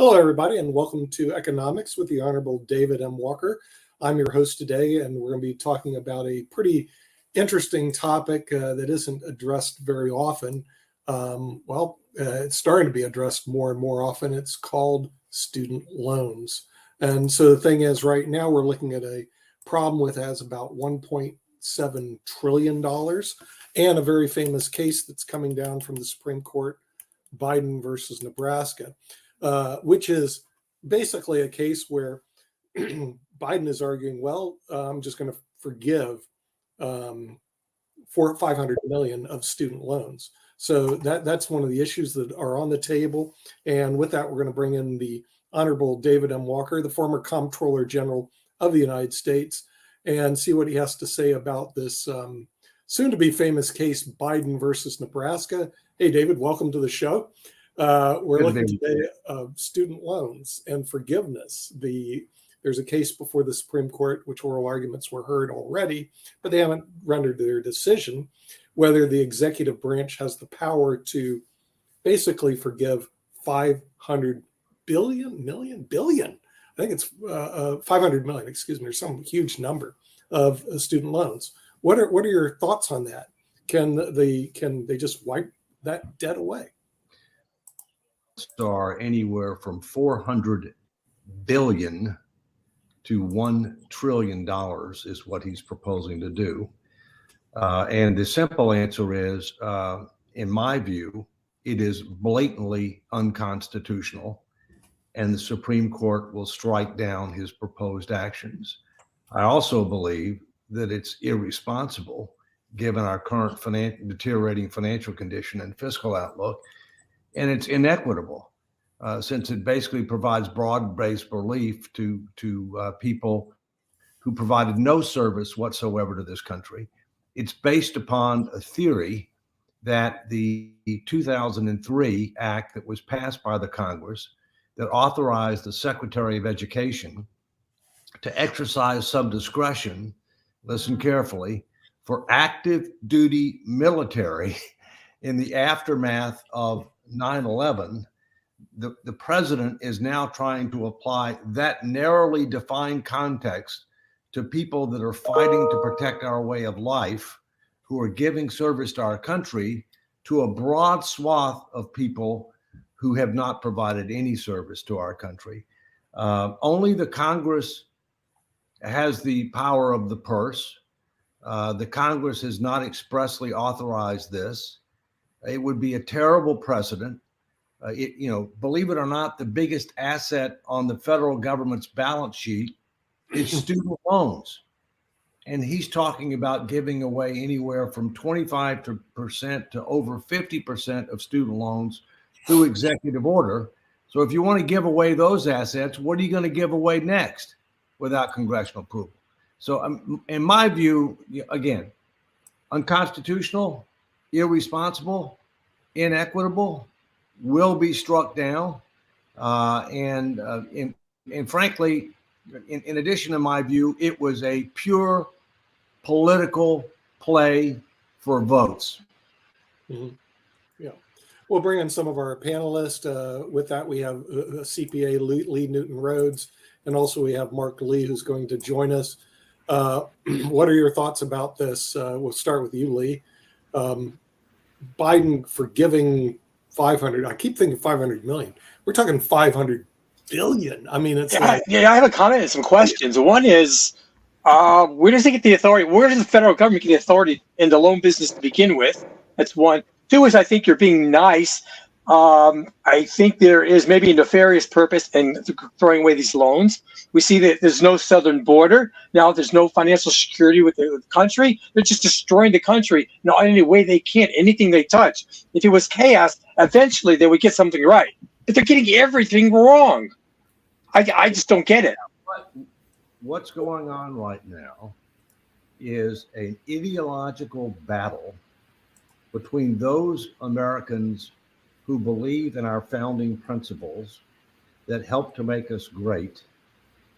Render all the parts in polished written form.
Hello, everybody, and welcome to Economics with the Honorable David M. Walker. I'm your host today, and we're going to be talking about a pretty interesting topic that isn't addressed very often. It's starting to be addressed more and more often. It's called student loans. And so the thing is, right now we're looking at a problem with has about $1.7 trillion and a very famous case that's coming down from the Supreme Court, Biden versus Nebraska. Which is basically a case where Biden is arguing, well, I'm just going to forgive for 500 million of student loans. So that's one of the issues that are on the table. And with that, we're going to bring in the Honorable David M. Walker, the former Comptroller General of the United States, and see what he has to say about this soon-to-be famous case, Biden versus Nebraska. Hey, David, welcome to the show. We're looking today of student loans and forgiveness. There's a case before the Supreme Court, which oral arguments were heard already, but they haven't rendered their decision whether the executive branch has the power to basically forgive 500 billion. I think it's 500 million, excuse me, or some huge number of student loans. What are your thoughts on that? Can they just wipe that debt away? Are anywhere from 400 billion to $1 trillion is what he's proposing to do. And the simple answer is, in my view, it is blatantly unconstitutional, and the Supreme Court will strike down his proposed actions. I also believe that it's irresponsible, given our current deteriorating financial condition and fiscal outlook. And it's inequitable, since it basically provides broad-based relief to people who provided no service whatsoever to this country. It's based upon a theory that the 2003 act that was passed by the Congress that authorized the Secretary of Education to exercise some discretion, listen carefully, for active duty military in the aftermath of 9/11, the president is now trying to apply that narrowly defined context to people that are fighting to protect our way of life, who are giving service to our country, to a broad swath of people who have not provided any service to our country. Only the Congress has the power of the purse. The Congress has not expressly authorized this. It would be a terrible precedent. Believe it or not, the biggest asset on the federal government's balance sheet is student loans. And he's talking about giving away anywhere from 25% to over 50% of student loans through executive order. So if you want to give away those assets, what are you going to give away next without congressional approval? So in my view, again, unconstitutional, irresponsible, inequitable, will be struck down. And frankly, in addition, in my view, it was a pure political play for votes. Mm-hmm. Yeah. We'll bring in some of our panelists. With that, we have CPA Lee Newton Rhodes, and also we have Mark Lee, who's going to join us. What are your thoughts about this? We'll start with you, Lee. Biden forgiving 500. I keep thinking 500 million. We're talking 500 billion. I mean, it's I have a comment and some questions. One is, where does he get the authority? Where does the federal government get the authority in the loan business to begin with? That's one. Two is, I think you're being nice. I think there is maybe a nefarious purpose in throwing away these loans. We see that there's no southern border. Now there's no financial security with the country. They're just destroying the country in any way they can, anything they touch. If it was chaos, eventually they would get something right. But they're getting everything wrong. I just don't get it. What's going on right now is an ideological battle between those Americans who believe in our founding principles that help to make us great,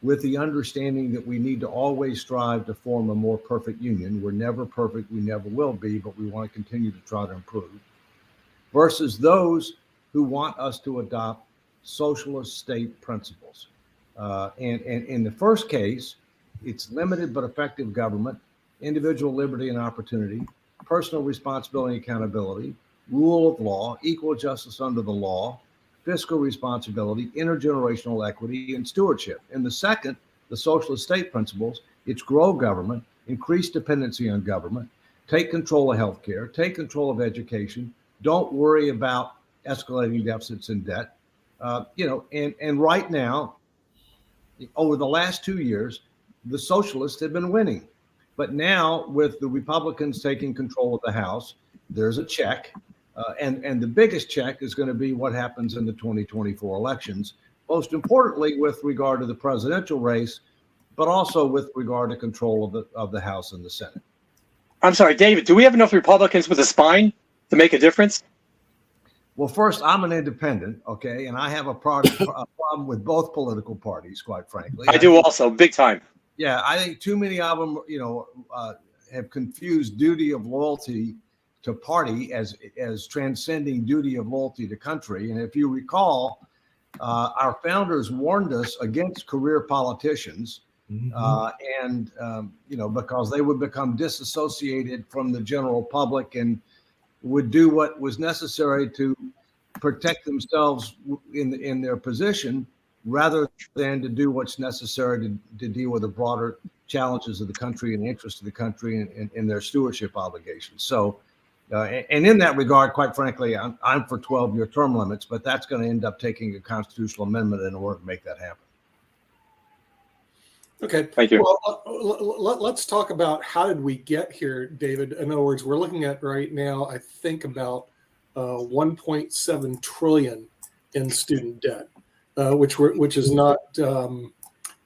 with the understanding that we need to always strive to form a more perfect union. We're never perfect, we never will be, but we want to continue to try to improve, versus those who want us to adopt socialist state principles. And in the first case, it's limited but effective government, individual liberty and opportunity, personal responsibility and accountability, rule of law, equal justice under the law, fiscal responsibility, intergenerational equity, and stewardship. In the second, the socialist state principles, it's grow government, increase dependency on government, take control of healthcare, take control of education, don't worry about escalating deficits and debt. And right now, over the last 2 years, the socialists have been winning. But now, with the Republicans taking control of the House, there's a check. And the biggest check is going to be what happens in the 2024 elections, most importantly with regard to the presidential race, but also with regard to control of the House and the Senate. I'm sorry, David, do we have enough Republicans with a spine to make a difference? Well, first, I'm an independent, okay, and I have a problem with both political parties, quite frankly. I do also, big time. Yeah, I think too many of them, have confused duty of loyalty to party as transcending duty of loyalty to country. And if you recall, our founders warned us against career politicians, because they would become disassociated from the general public and would do what was necessary to protect themselves in their position, rather than to do what's necessary to deal with the broader challenges of the country and the interests of the country and their stewardship obligations. So, and in that regard, quite frankly, I'm for 12-year term limits, but that's going to end up taking a constitutional amendment in order to make that happen. Okay. Thank you. Well, let's talk about how did we get here, David. In other words, we're looking at right now, I think about 1.7 trillion in student debt, which is not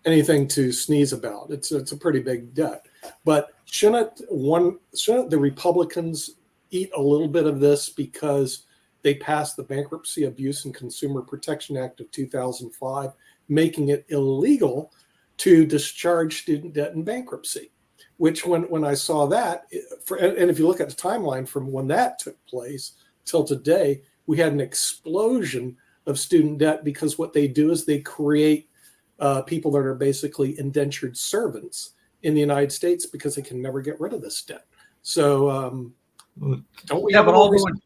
anything to sneeze about. It's a pretty big debt. But shouldn't the Republicans eat a little bit of this because they passed the Bankruptcy Abuse and Consumer Protection Act of 2005, making it illegal to discharge student debt in bankruptcy, which when I saw that, and if you look at the timeline from when that took place till today, we had an explosion of student debt because what they do is they create people that are basically indentured servants in the United States because they can never get rid of this debt. So don't we have although in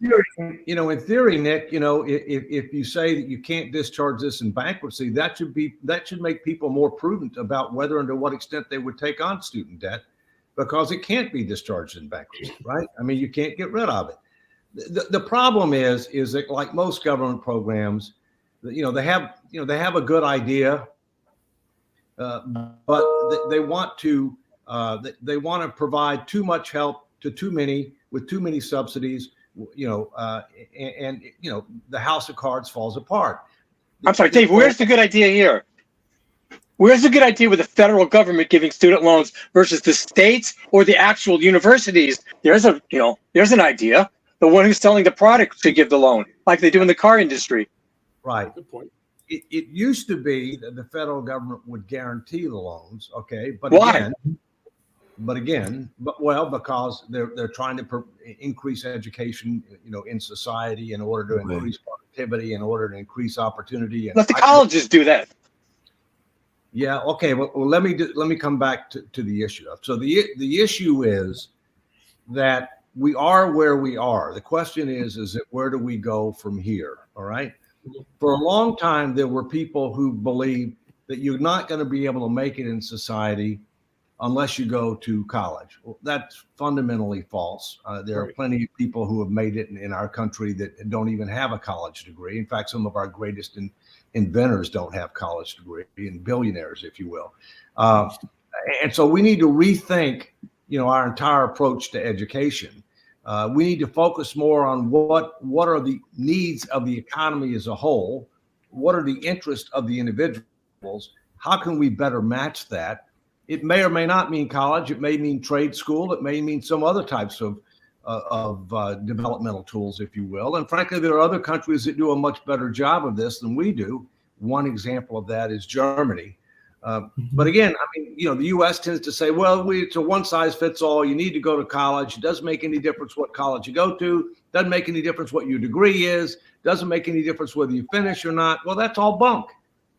theory, Nick, if you say that you can't discharge this in bankruptcy, that should make people more prudent about whether and to what extent they would take on student debt, because it can't be discharged in bankruptcy, right? I mean, you can't get rid of it. The problem is that, like most government programs, they have a good idea, but they want to provide too much help to too many with too many subsidies, and the house of cards falls apart. I'm sorry, Dave, where's the good idea here? Where's the good idea with the federal government giving student loans versus the states or the actual universities? There's an idea. The one who's selling the product should give the loan, like they do in the car industry. Right. Good point. It used to be that the federal government would guarantee the loans, okay? But why? Because they're trying to increase education, in society in order to increase productivity, in order to increase opportunity. And let the colleges do that. Yeah. Okay. Well, let me come back to the issue. So the issue is that we are where we are. The question is where do we go from here? All right. For a long time, there were people who believed that you're not going to be able to make it in society unless you go to college. Well, that's fundamentally false. There are plenty of people who have made it in our country that don't even have a college degree. In fact, some of our greatest inventors don't have college degree, and billionaires, if you will. And so we need to rethink, our entire approach to education. We need to focus more on what are the needs of the economy as a whole? What are the interests of the individuals? How can we better match that? It may or may not mean college. It may mean trade school. It may mean some other types of developmental tools, if you will. And frankly, there are other countries that do a much better job of this than we do. One example of that is Germany. But again, the U.S. tends to say, well, it's a one size fits all. You need to go to college. It doesn't make any difference what college you go to. Doesn't make any difference what your degree is. Doesn't make any difference whether you finish or not. Well, that's all bunk.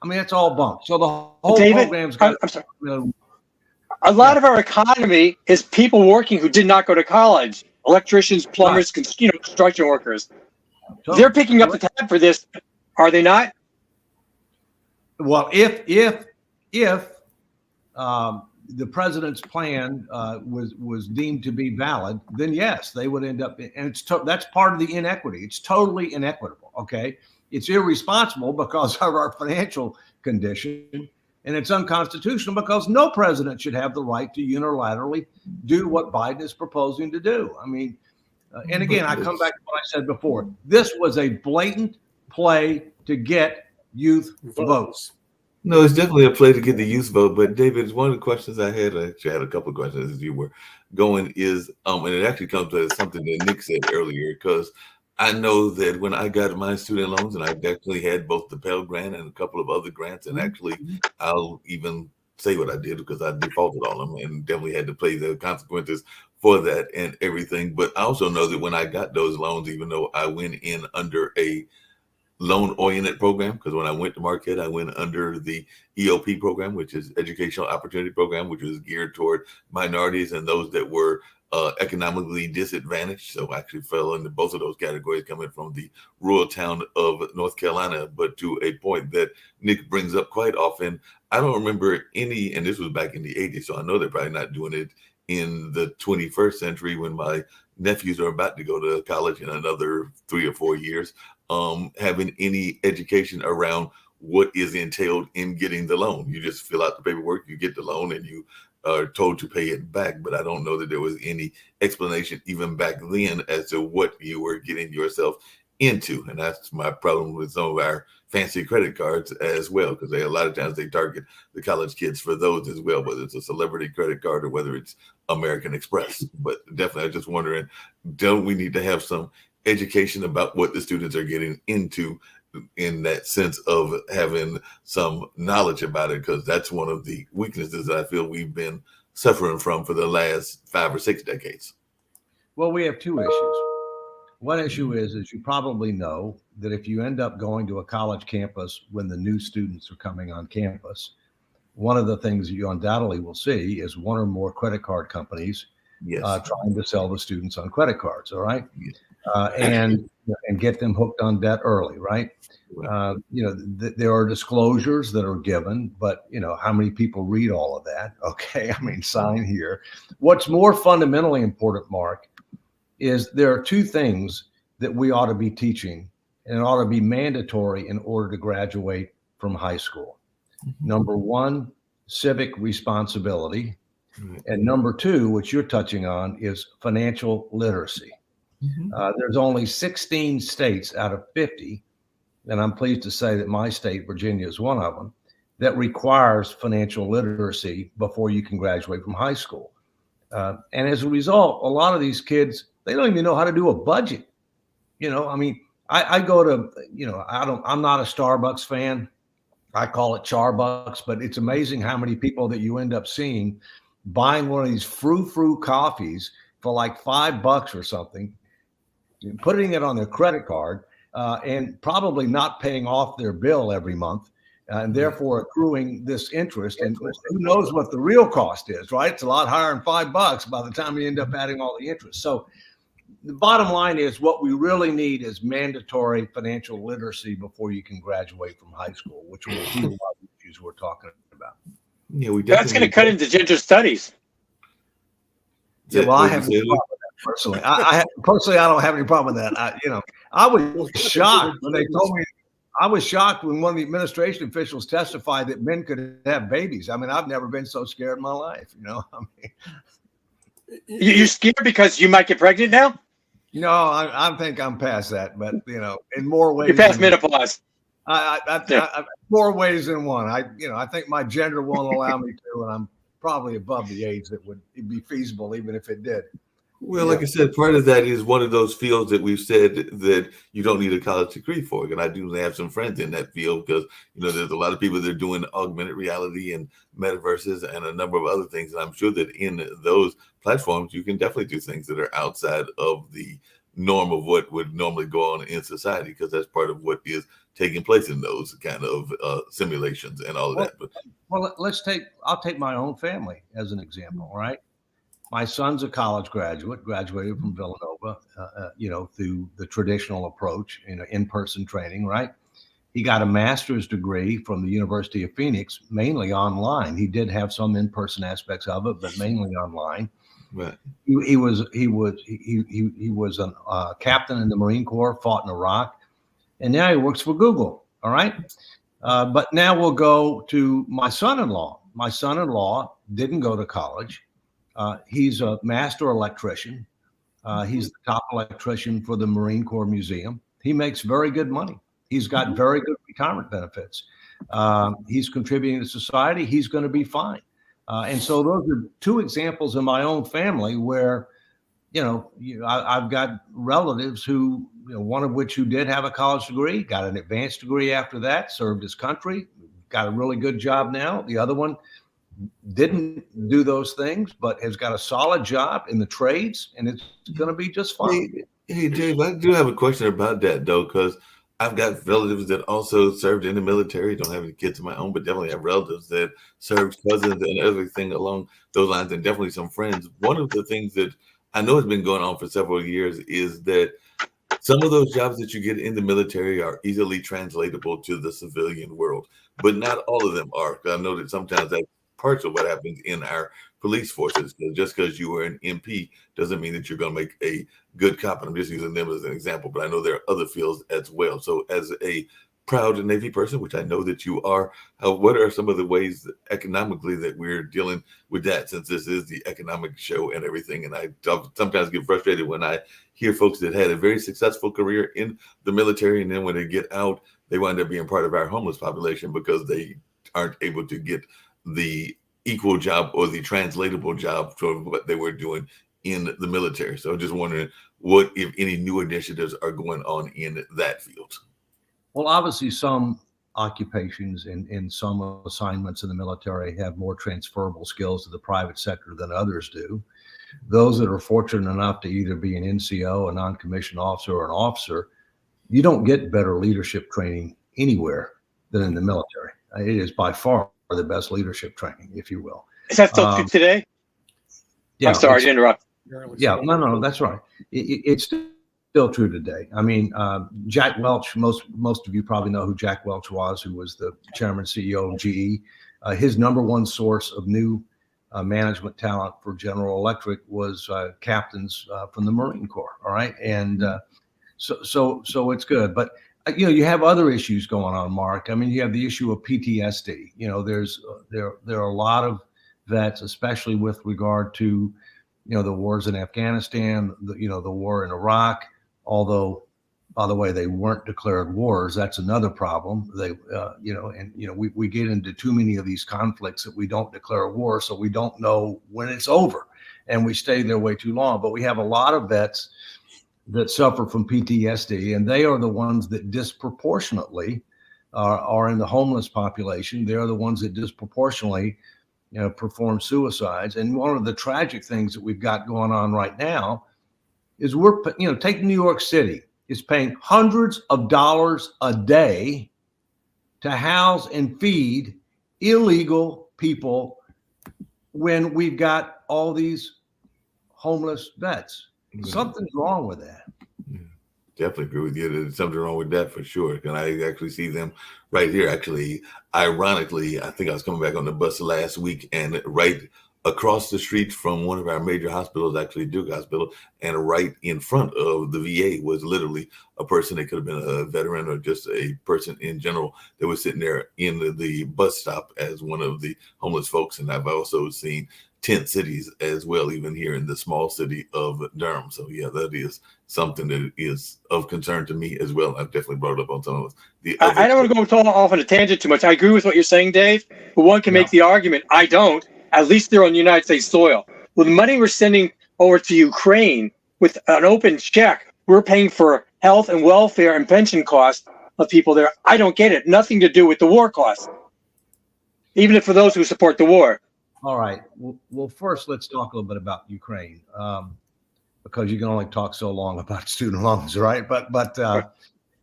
I mean, that's all bunk. So the whole David, program's got. I'm sorry. A lot of our economy is people working who did not go to college. Electricians, plumbers, construction workers. They're picking up the tab for this, are they not? Well, if the president's plan was deemed to be valid, then yes, they would end up. And that's part of the inequity. It's totally inequitable. Okay, it's irresponsible because of our financial condition, and it's unconstitutional because no president should have the right to unilaterally do what Biden is proposing to do. I mean, and again, I come back to what I said before. This was a blatant play to get youth votes. No, it's definitely a play to get the youth vote. But David, one of the questions I actually had a couple of questions as you were going is, and it actually comes to something that Nick said earlier, because I know that when I got my student loans, and I definitely had both the Pell Grant and a couple of other grants, and actually I'll even say what I did because I defaulted on them and definitely had to pay the consequences for that and everything. But I also know that when I got those loans, even though I went in under a loan-oriented program, because when I went to Marquette, I went under the EOP program, which is Educational Opportunity Program, which was geared toward minorities and those that were economically disadvantaged. So I actually fell into both of those categories coming from the rural town of North Carolina. But to a point that Nick brings up quite often, I don't remember any, and this was back in the 80s, so I know they're probably not doing it in the 21st century when my nephews are about to go to college in another 3 or 4 years, having any education around what is entailed in getting the loan. You just fill out the paperwork, you get the loan, and you are told to pay it back. But I don't know that there was any explanation even back then as to what you were getting yourself into. And that's my problem with some of our fancy credit cards as well, because a lot of times they target the college kids for those as well, whether it's a celebrity credit card or whether it's American Express. But definitely, I'm just wondering, don't we need to have some education about what the students are getting into in that sense of having some knowledge about it? Because that's one of the weaknesses that I feel we've been suffering from for the last 5 or 6 decades. Well, we have two issues. One issue is you probably know that if you end up going to a college campus when the new students are coming on campus, one of the things you undoubtedly will see is one or more credit card companies trying to sell the students on credit cards. All right. Yes. And get them hooked on debt early. Right. There are disclosures that are given, but how many people read all of that? Okay. I mean, sign here. What's more fundamentally important, Mark, is there are two things that we ought to be teaching, and it ought to be mandatory in order to graduate from high school. Mm-hmm. Number one, civic responsibility. Mm-hmm. And number two, which you're touching on, is financial literacy. Mm-hmm. There's only 16 states out of 50, and I'm pleased to say that my state, Virginia, is one of them, that requires financial literacy before you can graduate from high school. And as a result, a lot of these kids, they don't even know how to do a budget. I mean, I go to, I'm not a Starbucks fan. I call it Charbucks, but it's amazing how many people that you end up seeing buying one of these frou-frou coffees for like $5 or something, putting it on their credit card, and probably not paying off their bill every month, and therefore accruing this interest. And who knows what the real cost is, right? It's a lot higher than $5 by the time you end up adding all the interest. So the bottom line is what we really need is mandatory financial literacy before you can graduate from high school, which will be a lot of issues we're talking about. Yeah, that's going to cut into gender studies. Yeah, well, I have no problem with that personally. I don't have any problem with that. I was shocked when they told me. I was shocked when one of the administration officials testified that men could have babies. I mean, I've never been so scared in my life. You're scared because you might get pregnant now? No, I think I'm past that. But in more ways, you're past menopause. More ways than one. I think my gender won't allow me to, and I'm probably above the age that would be feasible, even if it did. Well, like I said, part of that is one of those fields that we've said that you don't need a college degree for. And I do have some friends in that field because, there's a lot of people that are doing augmented reality and metaverses and a number of other things. And I'm sure that in those platforms, you can definitely do things that are outside of the norm of what would normally go on in society, because that's part of what is taking place in those kind of simulations and all of that. But Well, I'll take my own family as an example, right? My son's a college graduated from Villanova, through the traditional approach, in-person training, right? He got a master's degree from the University of Phoenix, mainly online. He did have some in-person aspects of it, but mainly online. right. He was a captain in the Marine Corps, fought in Iraq, and now he works for Google. All right. But now we'll go to my son-in-law. My son-in-law didn't go to college. He's a master electrician. He's the top electrician for the Marine Corps Museum. He makes very good money. He's got very good retirement benefits. He's contributing to society. He's going to be fine. And so those are two examples in my own family where, I've got relatives who, one of which who did have a college degree, got an advanced degree after that, served his country, got a really good job now. The other one didn't do those things, but has got a solid job in the trades, and it's going to be just fine. Hey, Dave, I do have a question about that, though, because I've got relatives that also served in the military. Don't have any kids of my own, but definitely have relatives that served, cousins and everything along those lines, and definitely some friends. One of the things that I know has been going on for several years is that some of those jobs that you get in the military are easily translatable to the civilian world, but not all of them are. I know that sometimes that's parts of what happens in our police forces. So just because you were an MP doesn't mean that you're going to make a good cop. And I'm just using them as an example, but I know there are other fields as well. So as a proud Navy person, which I know that you are, what are some of the ways that economically that we're dealing with that, since this is the economic show and everything? And I sometimes get frustrated when I hear folks that had a very successful career in the military, and then when they get out, they wind up being part of our homeless population because they aren't able to get the equal job or the translatable job for what they were doing in the military. So I'm just wondering what, if any, new initiatives are going on in that field. Well, obviously some occupations and some assignments in the military have more transferable skills to the private sector than others do. Those that are fortunate enough to either be an NCO, a non-commissioned officer, or an officer, you don't get better leadership training anywhere than in the military. It is by far the best leadership training, if you will. Is that still true today? Yeah, I'm sorry to interrupt. Yeah, no, that's right. It's still true today. I mean, Jack Welch, most of you probably know who Jack Welch was, who was the chairman, CEO of GE. His number one source of new management talent for General Electric was captains from the Marine Corps. All right. And so it's good. But you have other issues going on, Mark. I mean, you have the issue of PTSD. There are a lot of vets, especially with regard to, the wars in Afghanistan, the war in Iraq, although, by the way, they weren't declared wars. That's another problem. We get into too many of these conflicts that we don't declare a war, so we don't know when it's over, and we stay there way too long. But we have a lot of vets that suffer from PTSD, and they are the ones that disproportionately are in the homeless population. They're the ones that disproportionately perform suicides. And one of the tragic things that we've got going on right now is take New York City is paying hundreds of dollars a day to house and feed illegal people when we've got all these homeless vets. Something's wrong with that. Definitely agree with you. There's something wrong with that for sure. And I actually see them right here. Actually, ironically, I think I was coming back on the bus last week, and right across the street from one of our major hospitals, actually Duke Hospital, and right in front of the VA was literally a person that could have been a veteran or just a person in general that was sitting there in the bus stop as one of the homeless folks. And I've also seen tent cities as well, even here in the small city of Durham. So yeah, that is something that is of concern to me as well. I've definitely brought it up on some of the other. I don't want to go off on a tangent too much. I agree with what you're saying, Dave, but one can make the argument, I don't, at least they're on United States soil. With the money we're sending over to Ukraine with an open check, we're paying for health and welfare and pension costs of people there. I don't get it. Nothing to do with the war costs, even if for those who support the war. All right. Well, first, let's talk a little bit about Ukraine. because you can only talk so long about student loans, right? But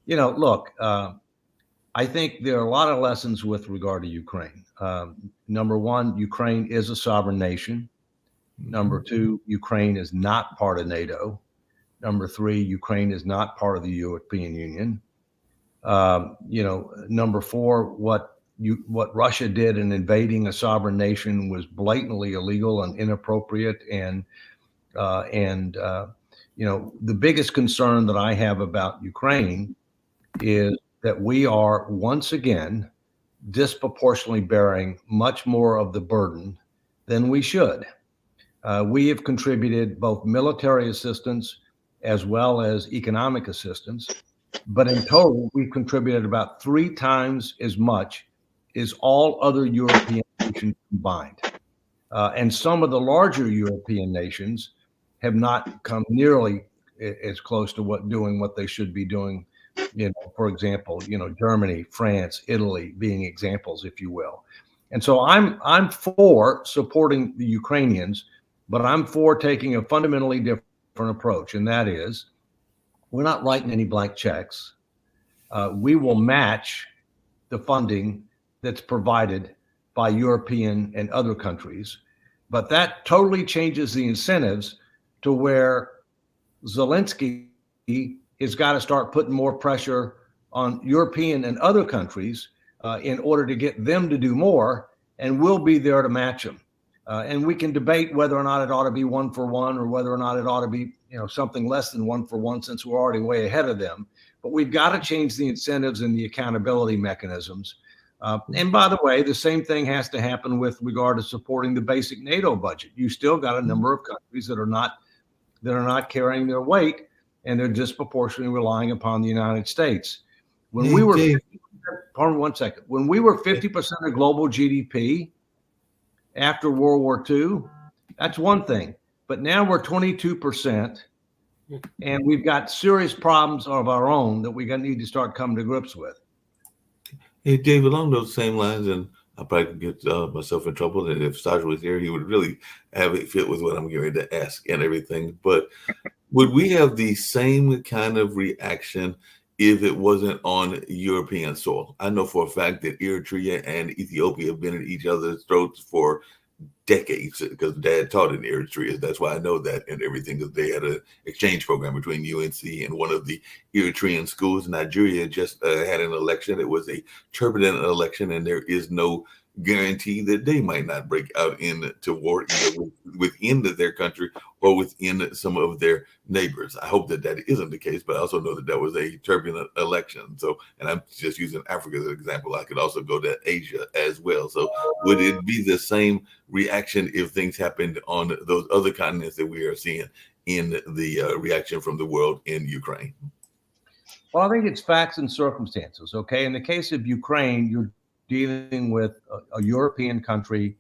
look, I think there are a lot of lessons with regard to Ukraine. Number one, Ukraine is a sovereign nation. Number two, Ukraine is not part of NATO. Number three, Ukraine is not part of the European Union. Number four, what Russia did in invading a sovereign nation was blatantly illegal and inappropriate. And the biggest concern that I have about Ukraine is that we are once again disproportionately bearing much more of the burden than we should. We have contributed both military assistance as well as economic assistance, but in total, we've contributed about 3 times as much as all other European nations combined. And some of the larger European nations have not come nearly as close to doing what they should be doing. For example, Germany, France, Italy being examples, if you will. And so I'm for supporting the Ukrainians, but I'm for taking a fundamentally different approach. And that is, we're not writing any blank checks. We will match the funding that's provided by European and other countries. But that totally changes the incentives to where Zelensky has got to start putting more pressure on European and other countries in order to get them to do more, and we'll be there to match them. And we can debate whether or not it ought to be 1 for 1 or whether or not it ought to be something less than 1 for 1, since we're already way ahead of them. But we've got to change the incentives and the accountability mechanisms. And by the way, the same thing has to happen with regard to supporting the basic NATO budget. You still got a number of countries that are not carrying their weight, and they're disproportionately relying upon the United States. When we were 50% of global GDP after World War II, that's one thing. But now we're 22%, and we've got serious problems of our own that we need to start coming to grips with. Hey, Dave, along those same lines, and I probably could get myself in trouble, and if Saj was here, he would really have it fit with what I'm getting ready to ask and everything. But would we have the same kind of reaction if it wasn't on European soil? I know for a fact that Eritrea and Ethiopia have been at each other's throats for decades, because Dad taught in Eritrea. That's why I know that and everything, because they had an exchange program between UNC and one of the Eritrean schools. Nigeria just had an election. It was a turbulent election, and there is no guarantee that they might not break out into war either within their country or within some of their neighbors. I hope that isn't the case, but I also know that was a turbulent election. So, and I'm just using Africa as an example. I could also go to Asia as well. So would it be the same reaction if things happened on those other continents that we are seeing in the reaction from the world in Ukraine? Well, I think it's facts and circumstances. Okay. In the case of Ukraine, you're dealing with a European country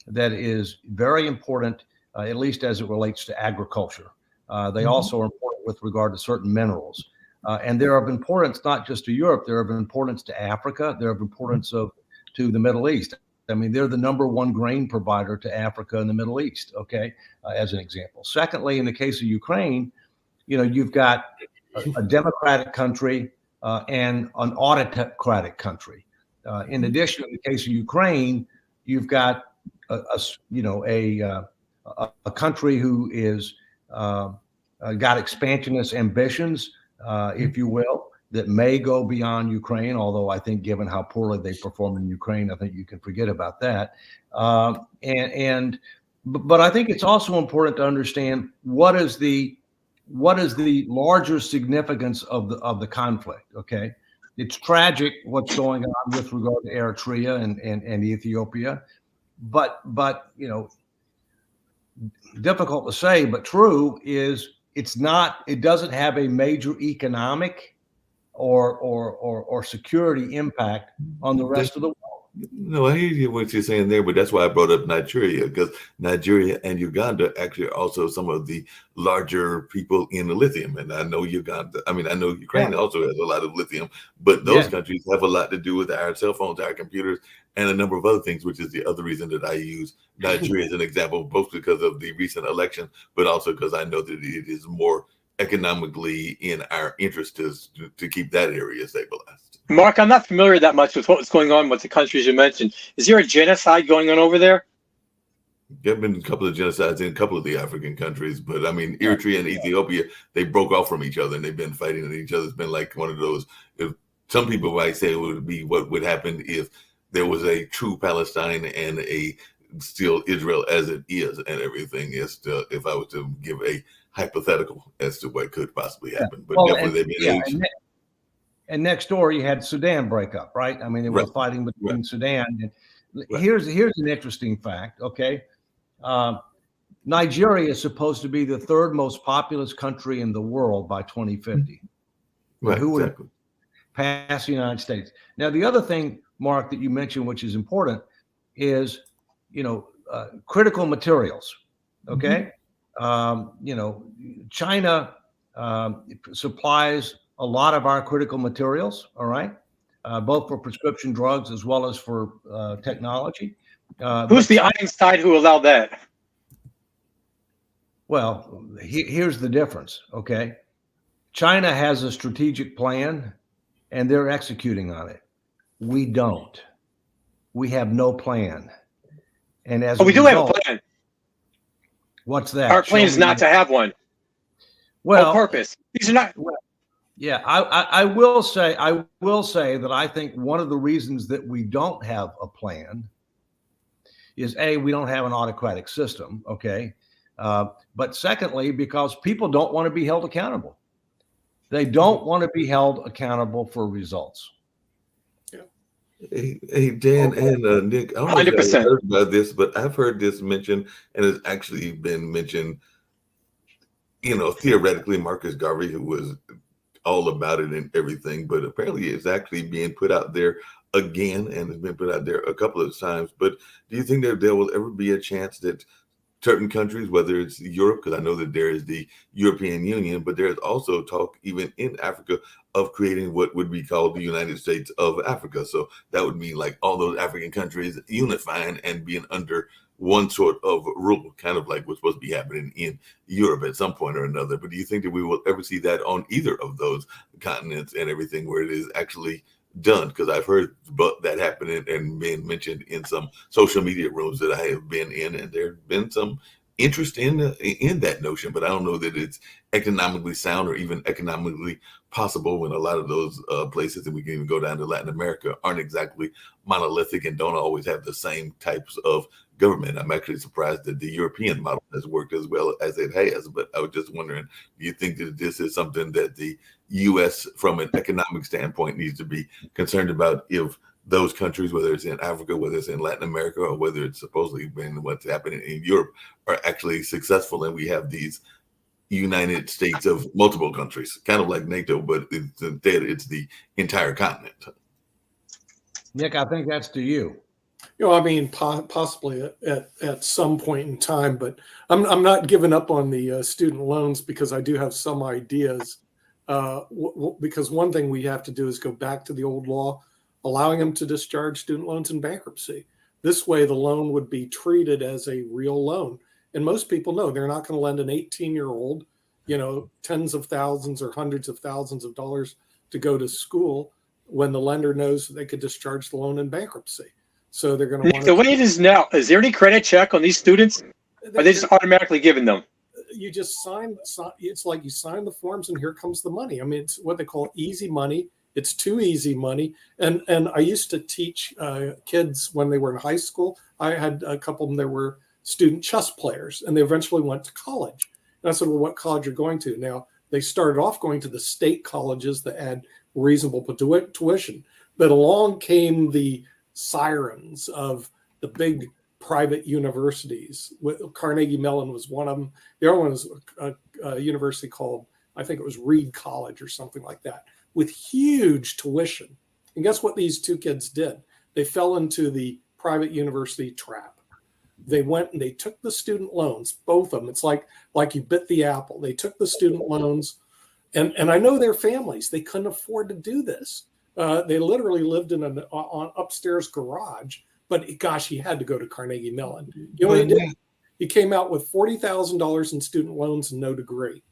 that is very important, at least as it relates to agriculture. They also are important with regard to certain minerals. And they're of importance not just to Europe, they're of importance to Africa, they're of importance to the Middle East. I mean, they're the number one grain provider to Africa and the Middle East, okay, as an example. Secondly, in the case of Ukraine, you've got a democratic country and an autocratic country. In addition, in the case of Ukraine, you've got a country who is got expansionist ambitions, if you will, that may go beyond Ukraine. Although I think, given how poorly they perform in Ukraine, I think you can forget about that. But I think it's also important to understand what is the larger significance of the conflict. Okay. It's tragic what's going on with regard to Eritrea and Ethiopia, but difficult to say, but true is it doesn't have a major economic or security impact on the rest of the world. No, I hear you what you're saying there, but that's why I brought up Nigeria, because Nigeria and Uganda actually are also some of the larger people in the lithium. And I know Uganda, I mean, I know Ukraine also has a lot of lithium, but those Yeah. countries have a lot to do with our cell phones, our computers, and a number of other things, which is the other reason that I use Nigeria as an example, both because of the recent election, but also because I know that it is more economically in our interest to keep that area stabilized. Mark, I'm not familiar that much with what's going on with the countries you mentioned. Is there a genocide going on over there? There have been a couple of genocides in a couple of the African countries, but I mean, Eritrea and Ethiopia, they broke off from each other and they've been fighting at each other. It's been like one of those, if some people might say it would be what would happen if there was a true Palestine and a still Israel as it is and everything is to, if I was to give a hypothetical as to what could possibly happen, but Well, definitely they've been aged. And next door you had Sudan break up, right? I mean, they were Right. fighting between Right. Sudan. And Right. here's an interesting fact. Okay, Nigeria is supposed to be the third most populous country in the world by 2050. Right, Who would exactly. pass the United States? Now, the other thing, Mark, that you mentioned, which is important, is critical materials. Okay, China supplies a lot of our critical materials. All right, both for prescription drugs as well as for technology. Who's the Einstein who allowed that? Well, here's the difference, okay? China has a strategic plan and they're executing on it. We don't. We have no plan. And as We do have a plan. What's that? Our plan is not to have one. Well, on purpose. These are not. Yeah, I will say that I think one of the reasons that we don't have a plan is we don't have an autocratic system, okay? But secondly, because people don't want to be held accountable. They don't want to be held accountable for results. Hey, Dan and Nick, I don't know if you guys 100%. heard about this, but I've heard this mentioned, and it's actually been mentioned, theoretically, Marcus Garvey, who was all about it and everything, but apparently it's actually being put out there again, and it's been put out there a couple of times. But do you think that there will ever be a chance that certain countries, whether it's Europe, because I know that there is the European Union, but there's also talk even in Africa of creating what would be called the United States of Africa. So that would mean like all those African countries unifying and being under one sort of rule, kind of like what's supposed to be happening in Europe at some point or another. But do you think that we will ever see that on either of those continents and everything where it is actually done? Because I've heard that happening and being mentioned in some social media rooms that I have been in, and there's been some interest in that notion, but I don't know that it's economically sound or even economically possible when a lot of those places, and we can even go down to Latin America, aren't exactly monolithic and don't always have the same types of government. I'm actually surprised that the European model has worked as well as it has, but I was just wondering, do you think that this is something that the U.S. from an economic standpoint needs to be concerned about if those countries, whether it's in Africa, whether it's in Latin America, or whether it's supposedly been what's happening in Europe, are actually successful and we have these United States of multiple countries, kind of like NATO, but instead it's the entire continent? Nick, I think that's to you. I mean, possibly at some point in time, but I'm not giving up on the student loans because I do have some ideas. Because one thing we have to do is go back to the old law, allowing them to discharge student loans in bankruptcy. This way, the loan would be treated as a real loan. And most people know they're not going to lend an 18-year-old, tens of thousands or hundreds of thousands of dollars to go to school when the lender knows that they could discharge the loan in bankruptcy. So they're going to want the way it is now. Is there any credit check on these students? Or are they just automatically given them? You just sign. It's like you sign the forms, and here comes the money. I mean, it's what they call easy money. It's too easy money. And I used to teach kids when they were in high school. I had a couple of them that were student chess players, and they eventually went to college. And I said, well, what college are you going to? Now, they started off going to the state colleges that had reasonable tuition. But along came the sirens of the big private universities. Carnegie Mellon was one of them. The other one was a university called, I think it was Reed College or something like that, with huge tuition. And guess what these two kids did? they fell into the private university trap. They went and they took the student loans, both of them. It's like you bit the apple. They took the student loans, and I know their families. They couldn't afford to do this. They literally lived in an upstairs garage. But gosh, he had to go to Carnegie Mellon. You know what he did? He came out with $40,000 in student loans and no degree.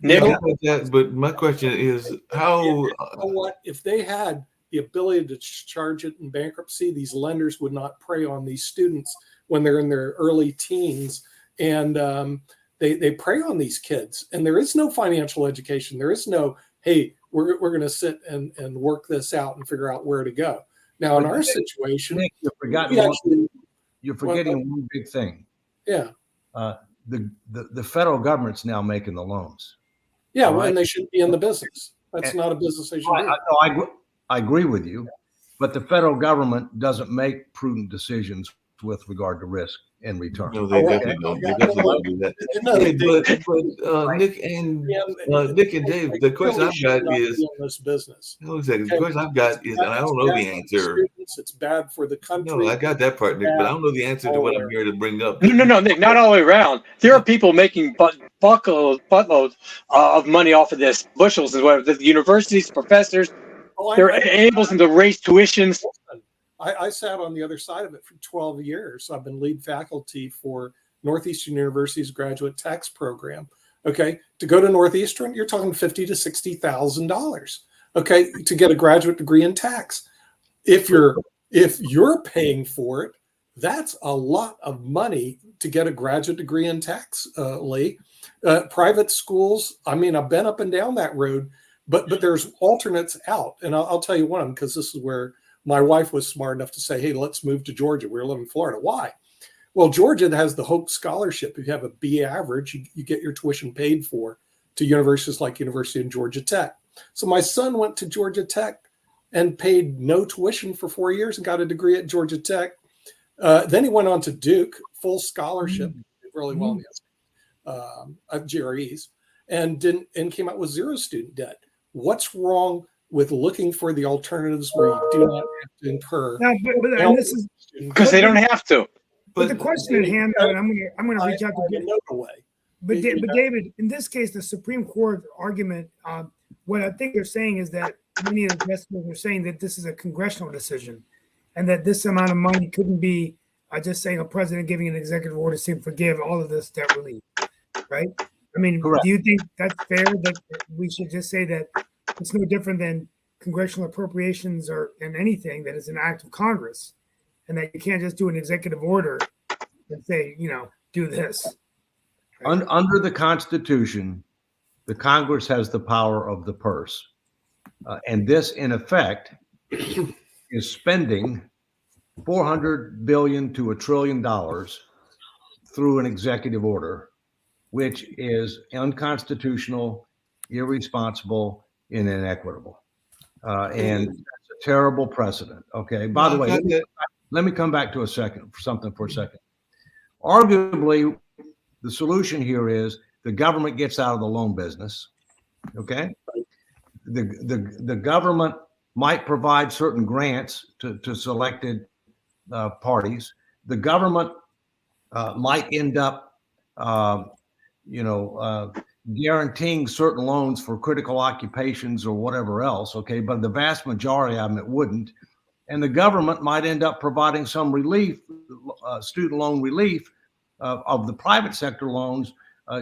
But my question is, how? You know what? If they had the ability to charge it in bankruptcy, these lenders would not prey on these students when they're in their early teens, and they prey on these kids. And there is no financial education. There is no, hey, we're going to sit and work this out and figure out where to go. Now, in our situation, Nick, you're forgetting one big thing. Yeah. The federal government's now making the loans. Yeah, right? And they shouldn't be in the business. That's not a business they should be. I agree with you, but the federal government doesn't make prudent decisions with regard to risk and return. No, they definitely don't. They definitely don't do that. Nick and Dave, the question I've got is, this business. The question I've got is, and I don't know the answer. It's bad for the country. No, I got that part, Nick, but I don't know the answer to what I'm here to bring up. No, Nick, not all the way around. There are people making buttloads of money off of this, bushels and whatever. The universities, professors, they're able to raise tuitions. I sat on the other side of it for 12 years. I've been lead faculty for Northeastern University's graduate tax program. Okay, to go to Northeastern, you're talking $50,000 to $60,000. Okay, to get a graduate degree in tax. If you're paying for it, that's a lot of money to get a graduate degree in tax, Lee. Private schools, I mean, I've been up and down that road, but there's alternates out. And I'll tell you one of them, because this is where my wife was smart enough to say, hey, let's move to Georgia. We live in Florida. Why? Well, Georgia has the Hope Scholarship. If you have a B average, you get your tuition paid for to universities like University of Georgia Tech. So my son went to Georgia Tech and paid no tuition for 4 years and got a degree at Georgia Tech. Then he went on to Duke, full scholarship, did really well at GREs, and came out with zero student debt. What's wrong with looking for the alternatives where you do not have to incur? No, this is because they don't have to. But the question at hand, and I'm going to reach out to David. But David, in this case, the Supreme Court argument, what I think they're saying is that many of the justices are saying that this is a congressional decision, and that this amount of money couldn't be just saying a president giving an executive order saying forgive all of this debt relief, right? I mean, correct. Do you think that's fair that we should just say that it's no different than congressional appropriations or in anything that is an act of Congress, and that you can't just do an executive order and say, do this? Right? Under the Constitution, the Congress has the power of the purse. And this, in effect, is spending $400 billion to $1 trillion through an executive order, which is unconstitutional, irresponsible, and inequitable. And that's a terrible precedent. Okay. By the way, let me come back to a second. Arguably, the solution here is the government gets out of the loan business. Okay. The government might provide certain grants to selected parties. The government might end up, guaranteeing certain loans for critical occupations or whatever else. Okay, but the vast majority of them it wouldn't, and the government might end up providing some relief, student loan relief of the private sector loans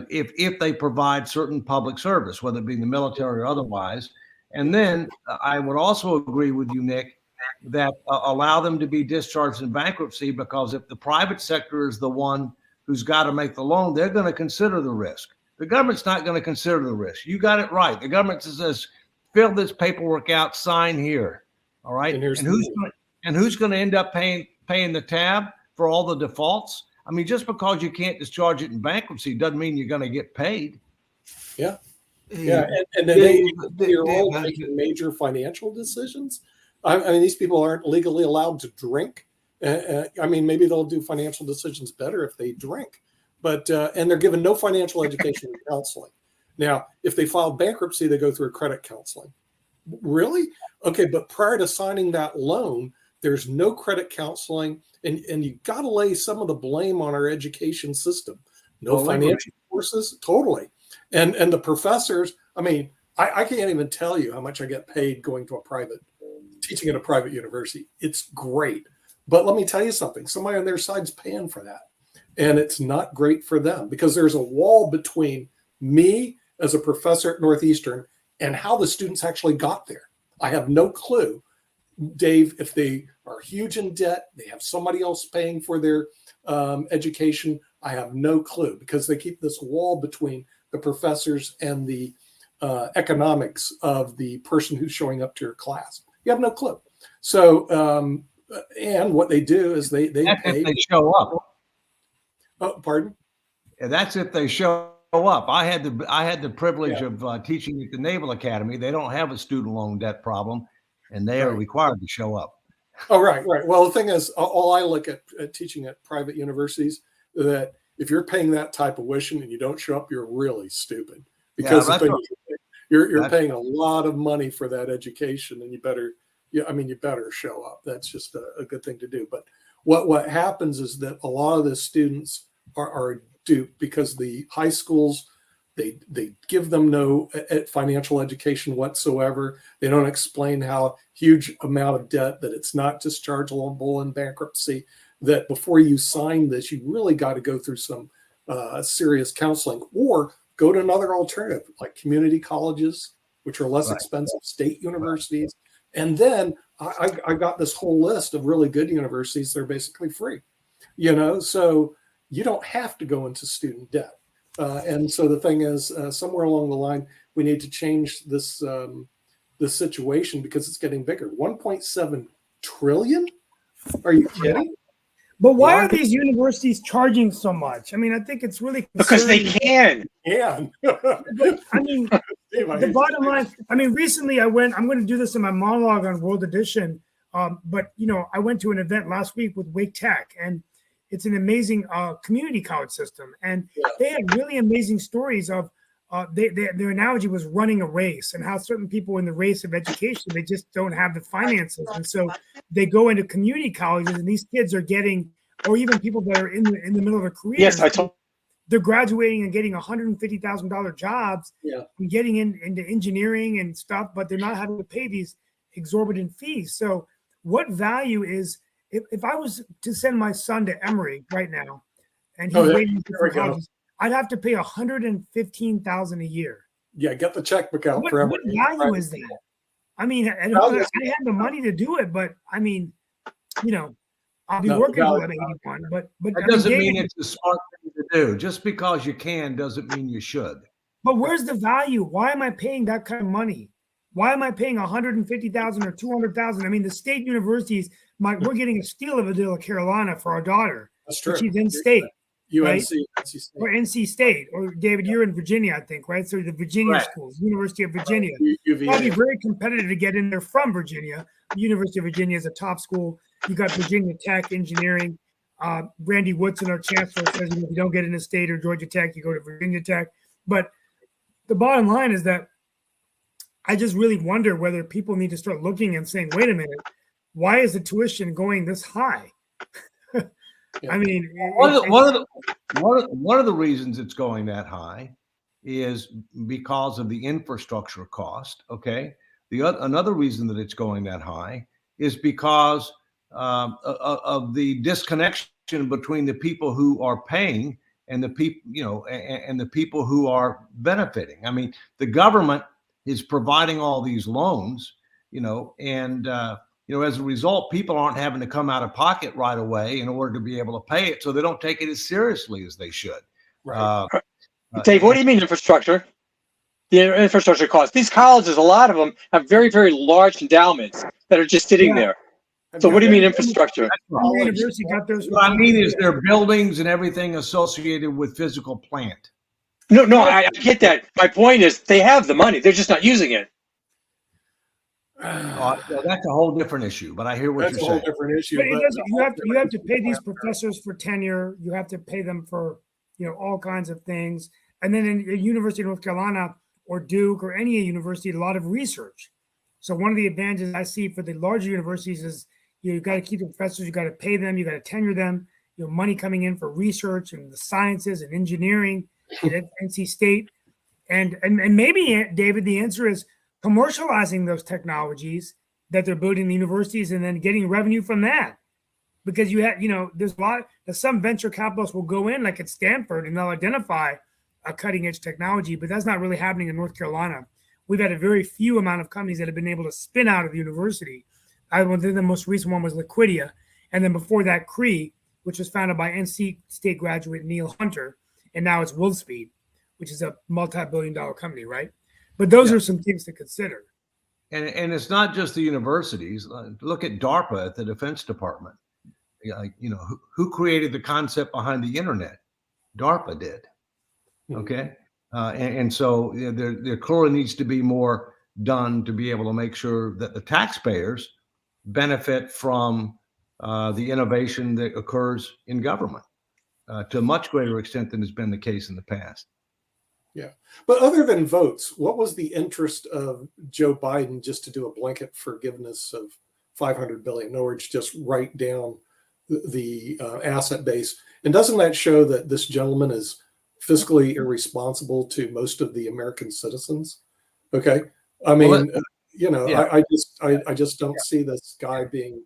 if they provide certain public service, whether it be the military or otherwise. And then I would also agree with you, Nick, that allow them to be discharged in bankruptcy, because if the private sector is the one who's got to make the loan, they're going to consider the risk. The government's not going to consider the risk. You got it right. The government says, fill this paperwork out, sign here. All right. And who's going to end up paying the tab for all the defaults? I mean, just because you can't discharge it in bankruptcy doesn't mean you're going to get paid. Yeah. Yeah. And then you're all making major financial decisions. I mean, these people aren't legally allowed to drink. I mean, maybe they'll do financial decisions better if they drink, but and they're given no financial education and counseling. Now, if they file bankruptcy, they go through a credit counseling. Really? Okay, but prior to signing that loan, There's no credit counseling, and you got to lay some of the blame on our education system. No financial courses, totally. And the professors, I mean, I can't even tell you how much I get paid going to teaching at a private university. It's great. But let me tell you something, somebody on their side's paying for that. And it's not great for them because there's a wall between me as a professor at Northeastern and how the students actually got there. I have no clue, Dave, if they are huge in debt, they have somebody else paying for their education. I have no clue because they keep this wall between the professors and the economics of the person who's showing up to your class. You have no clue. So, and what they do is they pay. If they show up. Oh, pardon? And that's if they show up. I had the privilege of teaching at the Naval Academy. They don't have a student loan debt problem, and they are required to show up. Oh, right. Well, the thing is, all I look at teaching at private universities, that if you're paying that type of tuition and you don't show up, you're really stupid because you're paying a lot of money for that education, and you better show up. That's just a good thing to do. But what happens is that a lot of the students are duped because the high schools, they give them no financial education whatsoever. They don't explain how huge amount of debt, that it's not dischargeable in bankruptcy, that before you sign this, you really got to go through some serious counseling or go to another alternative like community colleges, which are less expensive, state universities. And then I got this whole list of really good universities. They're basically free, so you don't have to go into student debt. And so the thing is, somewhere along the line, we need to change this situation because it's getting bigger. 1.7 trillion? Are you kidding? But why are these universities charging so much? I mean, I think it's really because they can. Yeah. I mean, the bottom line. I mean, recently I'm going to do this in my monologue on World Edition. But I went to an event last week with Wake Tech, and it's an amazing community college system, and they had really amazing stories of their analogy was running a race and how certain people in the race of education, they just don't have the finances. And so they go into community colleges, and these kids are getting, or even people that are in the middle of a career. Yes, they're graduating and getting $150,000 jobs and getting into engineering and stuff, but they're not having to pay these exorbitant fees. So what value is, if I was to send my son to Emory right now, and he's waiting for college, I'd have to pay $115,000 a year. Yeah, get the checkbook out for Emory. What value is that? I mean, I had the money to do it, but I mean, I'll be working till I'm 81. But that doesn't mean it's a smart thing to do. Just because you can doesn't mean you should. But where's the value? Why am I paying that kind of money? Why am I paying $150,000 or $200,000? I mean, the state universities, we're getting a steal of a deal of Carolina for our daughter. That's true. She's in state. UNC, right? NC State. Or NC State. Or David, you're in Virginia, I think, right? So the Virginia schools, University of Virginia. Probably very competitive to get in there from Virginia. The University of Virginia is a top school. You got Virginia Tech engineering. Randy Woodson, our chancellor, says if you don't get into state or Georgia Tech, you go to Virginia Tech. But the bottom line is that I just really wonder whether people need to start looking and saying, wait a minute, why is the tuition going this high? I mean, one of the reasons it's going that high is because of the infrastructure cost. Okay, another reason that it's going that high is because of the disconnection between the people who are paying and the people, and the people who are benefiting. I mean, the government is providing all these loans, and as a result, people aren't having to come out of pocket right away in order to be able to pay it, so they don't take it as seriously as they should. Right. Dave, what do you mean infrastructure? The infrastructure costs. These colleges, a lot of them have very, very large endowments that are just sitting there. So what do you mean infrastructure? What I mean is their buildings and everything associated with physical plant. No, I get that. My point is they have the money. They're just not using it. That's a whole different issue, but I hear what you're saying. That's a whole different issue. But you have to pay these professors for tenure. You have to pay them for all kinds of things. And then in the University of North Carolina or Duke or any university, a lot of research. So one of the advantages I see for the larger universities is, You've got to keep the professors. You got to pay them. You got to tenure them. Money coming in for research and the sciences and engineering at NC State, and maybe, David, the answer is commercializing those technologies that they're building in the universities and then getting revenue from that. Because there's some venture capitalists will go in, like at Stanford, and they'll identify a cutting edge technology, but that's not really happening in North Carolina. We've had a very few amount of companies that have been able to spin out of the university. The most recent one was Liquidia. And then before that, Cree, which was founded by NC State graduate Neil Hunter. And now it's Wolfspeed, which is a multi-billion-dollar company, right? But those are some things to consider. And it's not just the universities. Look at DARPA at the Defense Department. Who created the concept behind the internet? DARPA did. Okay. And so there clearly needs to be more done to be able to make sure that the taxpayers benefit from the innovation that occurs in government to a much greater extent than has been the case in the past. Yeah. But other than votes, what was the interest of Joe Biden just to do a blanket forgiveness of $500 billion? In other words, just write down the asset base. And doesn't that show that this gentleman is fiscally irresponsible to most of the American citizens? Okay. I mean, I just don't see this guy being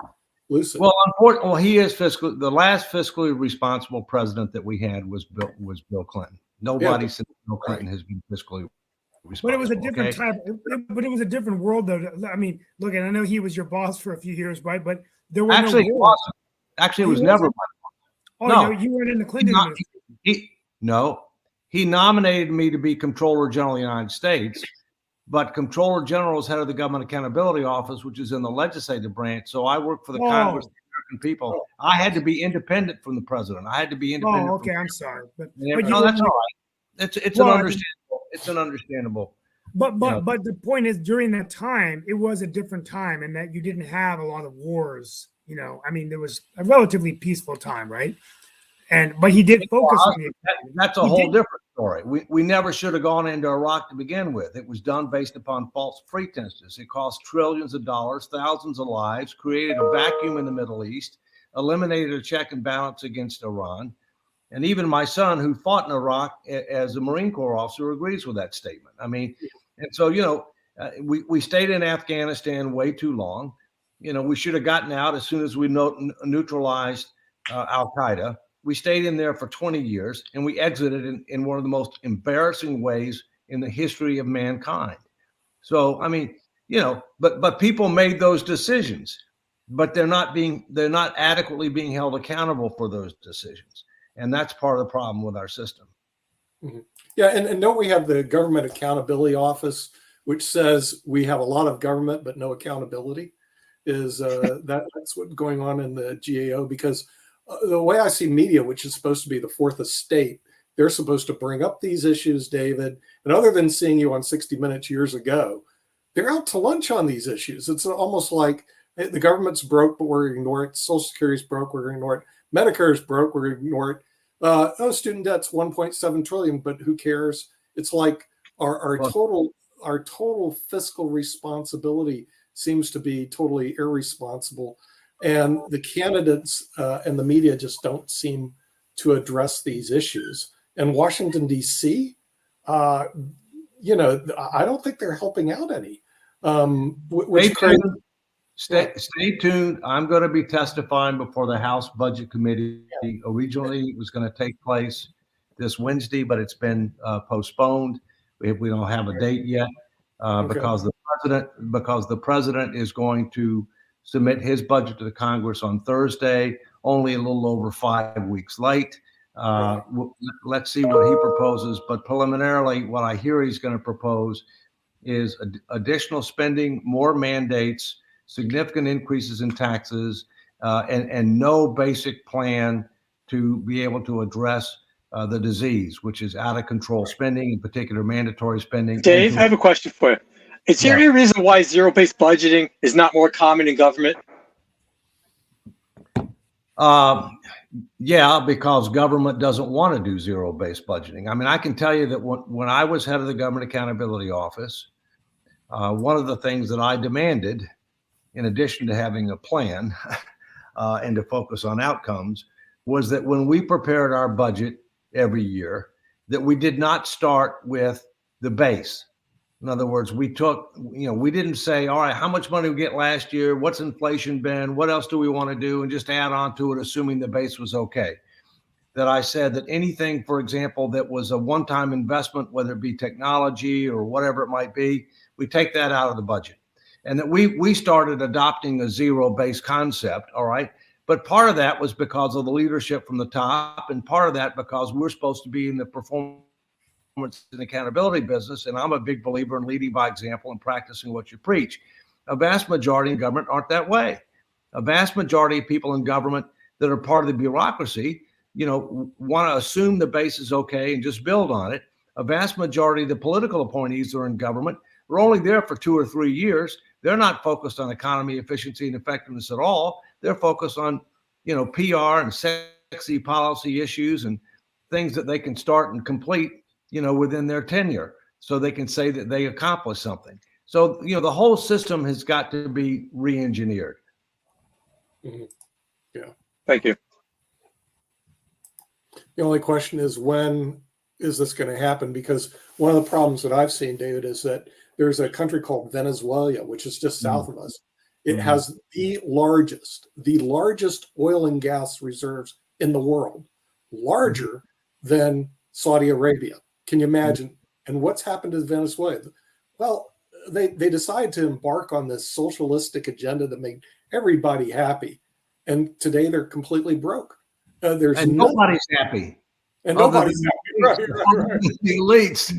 lucid. Well, he is the last fiscally responsible president that we had was Bill Clinton. Nobody since Bill Clinton has been fiscally responsible. But it was a different type. But it was a different world, though. I mean, look, and I know he was your boss for a few years, right? But there were it was never my boss. No, you weren't in the Clinton administration. No, he nominated me to be Comptroller General of the United States, but Comptroller General is head of the Government Accountability Office, which is in the legislative branch. So I work for the Congress of the American people. I had to be independent from the president. I had to be independent. Oh, okay. I'm sorry, but no, that's all right. It's an understandable. But the point is, during that time, it was a different time, and that you didn't have a lot of wars. I mean, there was a relatively peaceful time, right? But he did focus on it. That's a whole different story. We never should have gone into Iraq to begin with. It was done based upon false pretenses. It cost trillions of dollars, thousands of lives, created a vacuum in the Middle East, eliminated a check and balance against Iran. And even my son, who fought in Iraq as a Marine Corps officer, agrees with that statement. I mean, and so, we stayed in Afghanistan way too long. We should have gotten out as soon as we neutralized Al-Qaeda. We stayed in there for 20 years, and we exited in one of the most embarrassing ways in the history of mankind. So, I mean, but people made those decisions, but they're not adequately being held accountable for those decisions. And that's part of the problem with our system. Mm-hmm. Yeah. And don't we have the Government Accountability Office, which says we have a lot of government, but no accountability? That's what's going on in the GAO, because the way I see media, which is supposed to be the fourth estate, they're supposed to bring up these issues, David. And other than seeing you on 60 Minutes years ago, they're out to lunch on these issues. It's almost like the government's broke, but we're going to ignore it. Social Security's broke, we're going to ignore it. Medicare's broke, we're going to ignore it. Student debt's 1.7 trillion, but who cares? It's like our total fiscal responsibility seems to be totally irresponsible. And the candidates and the media just don't seem to address these issues. And Washington, D.C., I don't think they're helping out any. Stay tuned. I'm going to be testifying before the House Budget Committee. Originally, it was going to take place this Wednesday, but it's been postponed. We don't have a date yet because the president is going to submit his budget to the Congress on Thursday, only a little over 5 weeks late. Let's see what he proposes. But preliminarily, what I hear he's going to propose is additional spending, more mandates, significant increases in taxes, and no basic plan to be able to address the disease, which is out of control spending, in particular mandatory spending. Dave, I have a question for you. Is there any reason why zero-based budgeting is not more common in government? Yeah, because government doesn't want to do zero-based budgeting. I mean, I can tell you that when I was head of the Government Accountability Office, one of the things that I demanded in addition to having a plan and to focus on outcomes, was that when we prepared our budget every year, that we did not start with the base. In other words, we didn't say, all right, how much money we get last year? What's inflation been? What else do we want to do? And just add on to it, assuming the base was okay. That I said that anything, for example, that was a one-time investment, whether it be technology or whatever it might be, we take that out of the budget. And that we started adopting a zero-based concept, all right? But part of that was because of the leadership from the top, and part of that because we're supposed to be in the performance and accountability business, and I'm a big believer in leading by example and practicing what you preach. A vast majority in government aren't that way. A vast majority of people in government that are part of the bureaucracy, want to assume the base is okay and just build on it. A vast majority of the political appointees that are in government are only there for 2 or 3 years. They're not focused on economy, efficiency, and effectiveness at all. They're focused on, PR and sexy policy issues and things that they can start and complete within their tenure, so they can say that they accomplished something. So, the whole system has got to be re-engineered. Mm-hmm. Yeah. Thank you. The only question is, when is this going to happen? Because one of the problems that I've seen, David, is that there's a country called Venezuela, which is just south of us. It has the largest oil and gas reserves in the world, larger than Saudi Arabia. Can you imagine? And what's happened to Venezuela? Well, they decided to embark on this socialistic agenda that made everybody happy. And today they're completely broke. Nobody's happy. And nobody's happy. Right. The elites.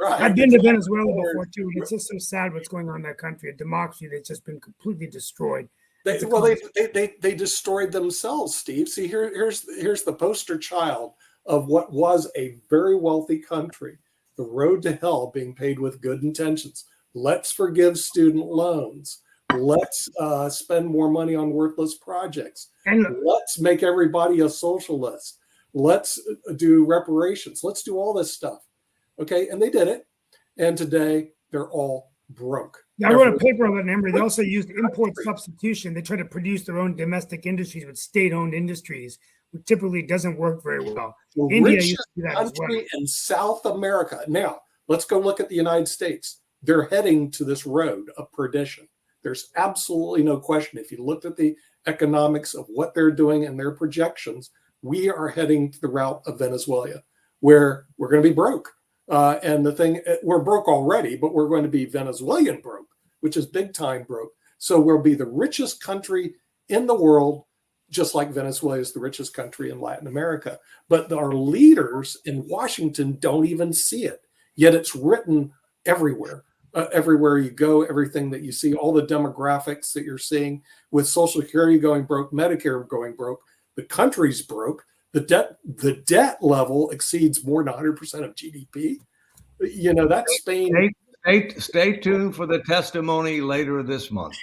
Right. I've been to Venezuela before too. It's just so sad what's going on in that country. A democracy that's just been completely destroyed. They destroyed themselves, Steve. See, here's the poster child of what was a very wealthy country. The road to hell being paved with good intentions. Let's forgive student loans. Let's spend more money on worthless projects. And let's make everybody a socialist. Let's do reparations. Let's do all this stuff. Okay, and they did it. And today they're all broke. Yeah, I wrote a paper on that, Emory. They also used import substitution. They try to produce their own domestic industries with state-owned industries, which typically doesn't work very well. The India richest used to do that as well. country in South America. Now, let's go look at the United States. They're heading to this road of perdition. There's absolutely no question. If you looked at the economics of what they're doing and their projections, we are heading to the route of Venezuela, where we're going to be broke. And the thing, we're broke already, but we're going to be Venezuelan broke, which is big time broke. So we'll be the richest country in the world, just like Venezuela is the richest country in Latin America. But our leaders in Washington don't even see it. Yet it's written everywhere. Everywhere you go, everything that you see, all the demographics that you're seeing with Social Security going broke, Medicare going broke, the country's broke. The debt level exceeds more than 100% of GDP. That's Spain. Stay tuned for the testimony later this month.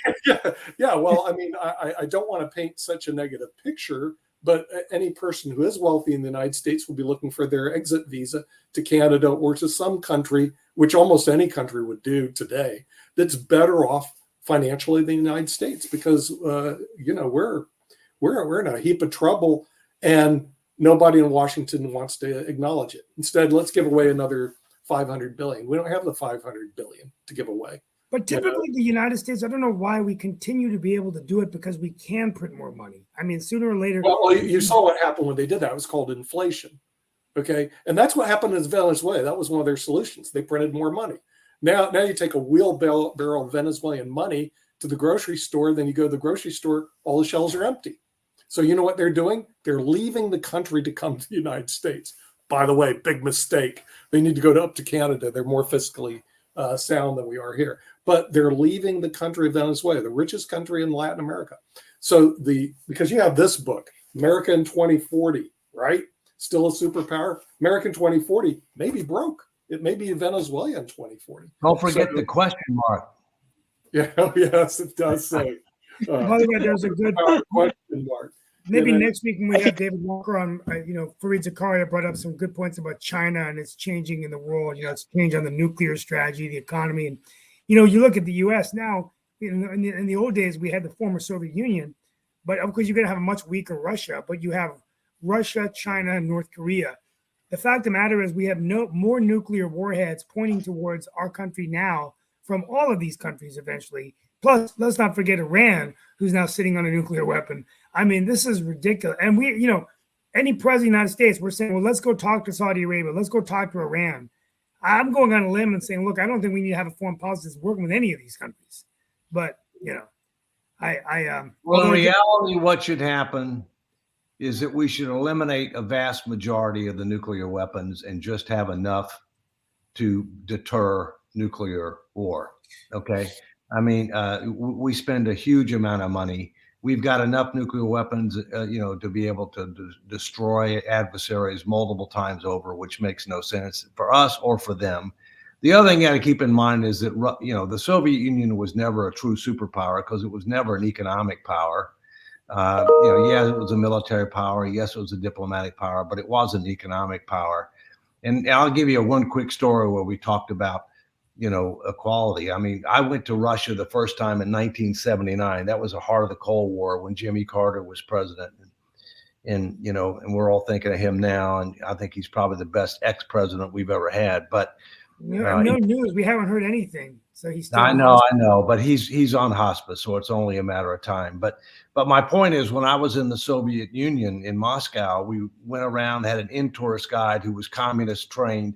Yeah. Well, I mean, I don't want to paint such a negative picture, but any person who is wealthy in the United States will be looking for their exit visa to Canada or to some country, which almost any country would do today, that's better off financially than the United States, because we're in a heap of trouble, and nobody in Washington wants to acknowledge it. Instead, let's give away another $500 billion. We don't have the $500 billion to give away. But typically the United States, I don't know why we continue to be able to do it, because we can print more money. I mean, sooner or later. Well, you saw what happened when they did that. It was called inflation. Okay. And that's what happened in Venezuela. That was one of their solutions. They printed more money. Now you take a wheelbarrow of Venezuelan money to the grocery store, then you go to the grocery store, all the shelves are empty. So you know what they're doing? They're leaving the country to come to the United States. By the way, big mistake. They need to go up to Canada. They're more fiscally sound than we are here. But they're leaving the country of Venezuela, the richest country in Latin America. So because you have this book, America in 2040, right? Still a superpower. America in 2040 may be broke. It may be Venezuela in 2040. Don't forget the question mark. Yeah, yes, it does say. By the way, there's a good question mark. Maybe next week when we have David Walker on, Fareed Zakaria brought up some good points about China and it's changing in the world. It's changed on the nuclear strategy, the economy. And, you look at the U.S. now, in the old days, we had the former Soviet Union, but of course, you're going to have a much weaker Russia, but you have Russia, China, and North Korea. The fact of the matter is we have more nuclear warheads pointing towards our country now from all of these countries eventually. Plus, let's not forget Iran, who's now sitting on a nuclear weapon. I mean, this is ridiculous. And we, any president of the United States, we're saying, well, let's go talk to Saudi Arabia. Let's go talk to Iran. I'm going on a limb and saying, look, I don't think we need to have a foreign policy that's working with any of these countries. But, well, in reality, what should happen is that we should eliminate a vast majority of the nuclear weapons and just have enough to deter nuclear war. Okay. I mean, we spend a huge amount of money. We've got enough nuclear weapons, to be able to destroy adversaries multiple times over, which makes no sense for us or for them. The other thing you got to keep in mind is that, the Soviet Union was never a true superpower because it was never an economic power. Yes, it was a military power. Yes, it was a diplomatic power, but it was an economic power. And I'll give you one quick story where we talked about, equality. I mean, I went to Russia the first time in 1979. That was the heart of the Cold War when Jimmy Carter was president. And we're all thinking of him now. And I think he's probably the best ex-president we've ever had. But no news. We haven't heard anything. So he's still I know, but he's on hospice, so it's only a matter of time. But my point is, when I was in the Soviet Union in Moscow, we went around, had an in-tourist guide who was communist trained,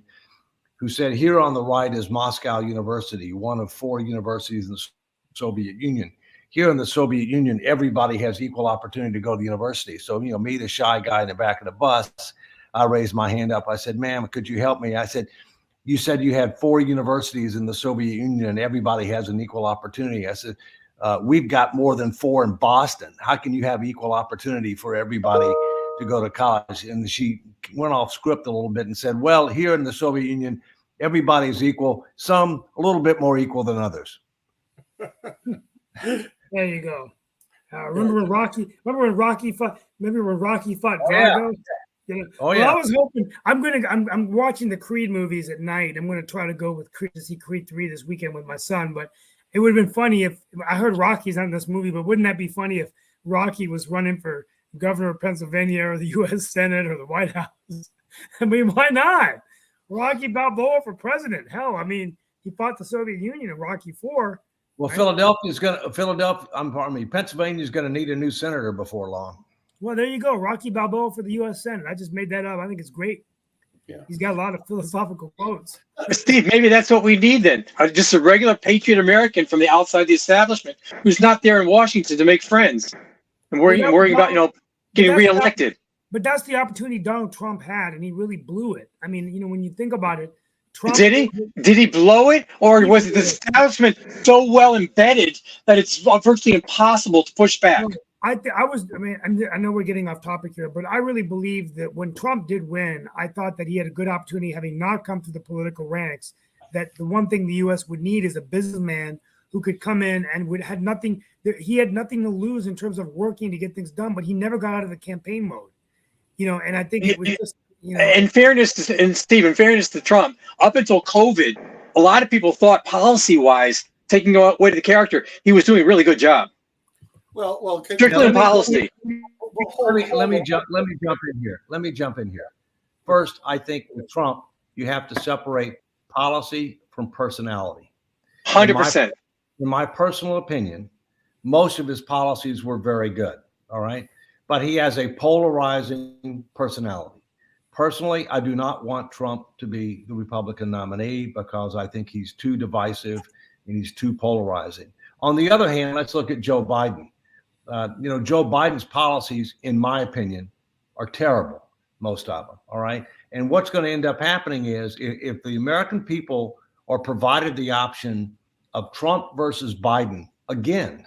who said, here on the right is Moscow University, one of 4 universities in the Soviet Union. Here in the Soviet Union, everybody has equal opportunity to go to the university. So, me, the shy guy in the back of the bus, I raised my hand up. I said, ma'am, could you help me? I said, you said you had 4 universities in the Soviet Union and everybody has an equal opportunity. I said, we've got more than 4 in Boston. How can you have equal opportunity for everybody to go to college? And she went off script a little bit and said, well, here in the Soviet Union, everybody's equal, some a little bit more equal than others. There you go. Remember when Rocky fought Drago? Oh yeah. Well, I was hoping I'm watching the Creed movies at night. I'm going to try to go with Creed to see Creed 3 this weekend with my son. But it would have been funny if I heard Rocky's on this movie. But wouldn't that be funny if Rocky was running for governor of Pennsylvania or the U.S. Senate or the White House? I mean, why not? Rocky Balboa for president. Hell, I mean, he fought the Soviet Union in Rocky IV. Well, Pennsylvania's going to need a new senator before long. Well, there you go. Rocky Balboa for the U.S. Senate. I just made that up. I think it's great. Yeah. He's got a lot of philosophical quotes. Steve, maybe that's what we need then. Just a regular patriot American from the outside the establishment who's not there in Washington to make friends and worrying about, getting reelected. But that's the opportunity Donald Trump had, and he really blew it. I mean, when you think about it, Trump did he blow it, or was the establishment so well embedded that it's virtually impossible to push back? I know we're getting off topic here, but I really believe that when Trump did win, I thought that he had a good opportunity, having not come through the political ranks, that the one thing the U.S. would need is a businessman who could come in and had nothing to lose in terms of working to get things done, but he never got out of the campaign mode. And I think it was just, In fairness to Trump, up until COVID, a lot of people thought policy-wise, taking away the character, he was doing a really good job. Well, strictly in policy. Let me jump in here. First, I think with Trump, you have to separate policy from personality. 100%. In my personal opinion, most of his policies were very good. All right. But he has a polarizing personality. Personally, I do not want Trump to be the Republican nominee because I think he's too divisive and he's too polarizing. On the other hand, let's look at Joe Biden. Joe Biden's policies, in my opinion, are terrible, most of them. All right. And what's going to end up happening is if the American people are provided the option of Trump versus Biden again,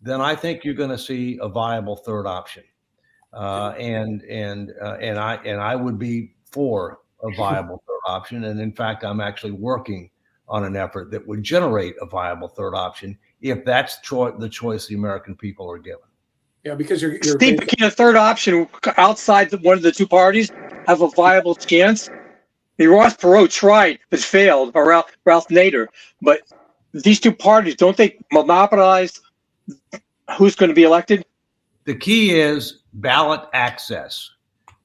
then I think you're going to see a viable third option. And I would be for a viable third option. And in fact, I'm actually working on an effort that would generate a viable third option if that's the choice the American people are given. Yeah, because you're Steve, picking a third option outside one of the two parties have a viable chance. Ross Perot tried but failed, or Ralph Nader. But these two parties, don't they monopolize who's going to be elected? The key is ballot access.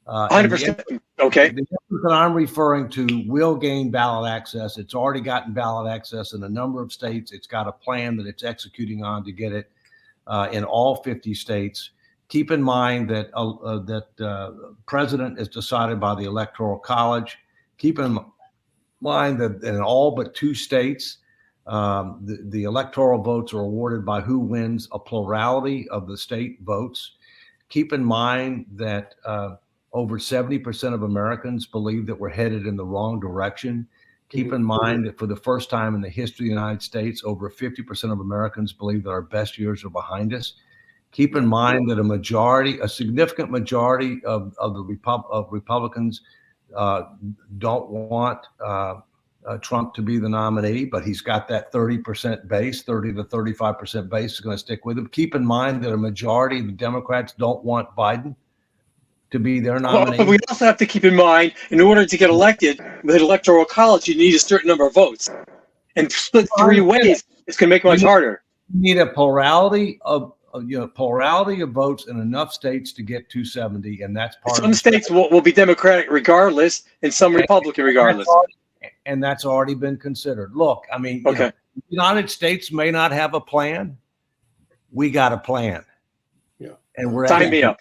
100%. Okay. The effort that I'm referring to will gain ballot access. It's already gotten ballot access in a number of states. It's got a plan that it's executing on to get it in all 50 states. Keep in mind that president is decided by the Electoral College. Keep in mind that in all but 2 states, the electoral votes are awarded by who wins a plurality of the state votes. Keep in mind that over 70% of Americans believe that we're headed in the wrong direction. Keep in mind that for the first time in the history of the United States, over 50% of Americans believe that our best years are behind us. Keep in mind that a significant majority of Republicans don't want Trump to be the nominee, but he's got that 30% base, 30 to 35% base is going to stick with him. Keep in mind that a majority of the Democrats don't want Biden to be their nominee. But we also have to keep in mind, in order to get elected with an electoral college, you need a certain number of votes. And split 3 ways, it's going to make it much harder. You need a plurality of votes in enough states to get 270, and that's part Some states will be Democratic regardless, and some Republican regardless. And that's already been considered. Look, I mean, Okay. The United States may not have a plan. We got a plan. Yeah. And we're Sign me up.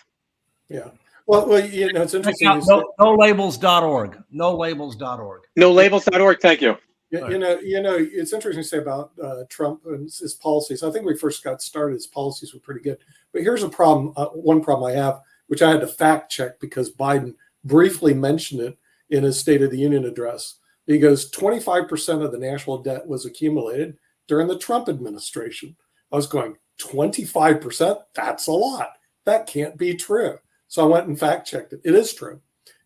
Yeah. Well, it's interesting. NoLabels.org. NoLabels.org. NoLabels.org. Thank you. It's interesting to say about Trump and his policies. I think when we first got started, his policies were pretty good. But here's a problem. One problem I have, which I had to fact check because Biden briefly mentioned it in his State of the Union address. He goes, 25% of the national debt was accumulated during the Trump administration. I was going, 25%? That's a lot. That can't be true. So I went and fact checked it. It is true.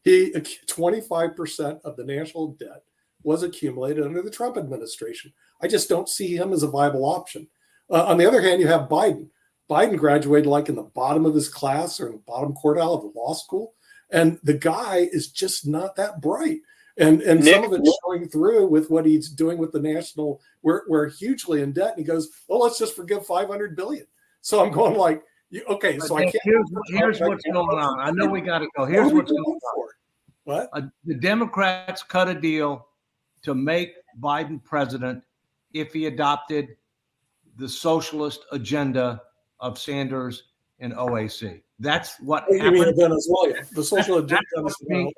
25% of the national debt was accumulated under the Trump administration. I just don't see him as a viable option. On the other hand, you have Biden. Biden graduated like in the bottom of his class or in the bottom quartile of the law school. And the guy is just not that bright. And Nick, some of it's showing through with what he's doing with the national. We're hugely in debt. And he goes, well, let's just forgive $500 billion. So I'm going like, okay, so I can't. Here's what's going on. I know we got to go. Here's what's going on. What? The Democrats cut a deal to make Biden president if he adopted the socialist agenda of Sanders and OAC. That's what You mean happened. Venezuela? The social agenda.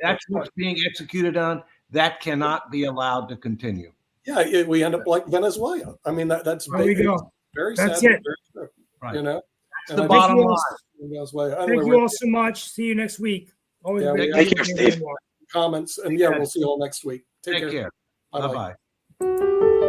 That's what's being executed on. That cannot be allowed to continue. Yeah, we end up like Venezuela. I mean, that's There we go. very That's sad. it. Very true, Right. That's the bottom line. Venezuela. Thank Anyway, you all so much. See you next week. Always Yeah, great Take to care, hear you Steve. more. comments, and yeah, we'll see you all next week. Take care. Bye-bye. Bye-bye.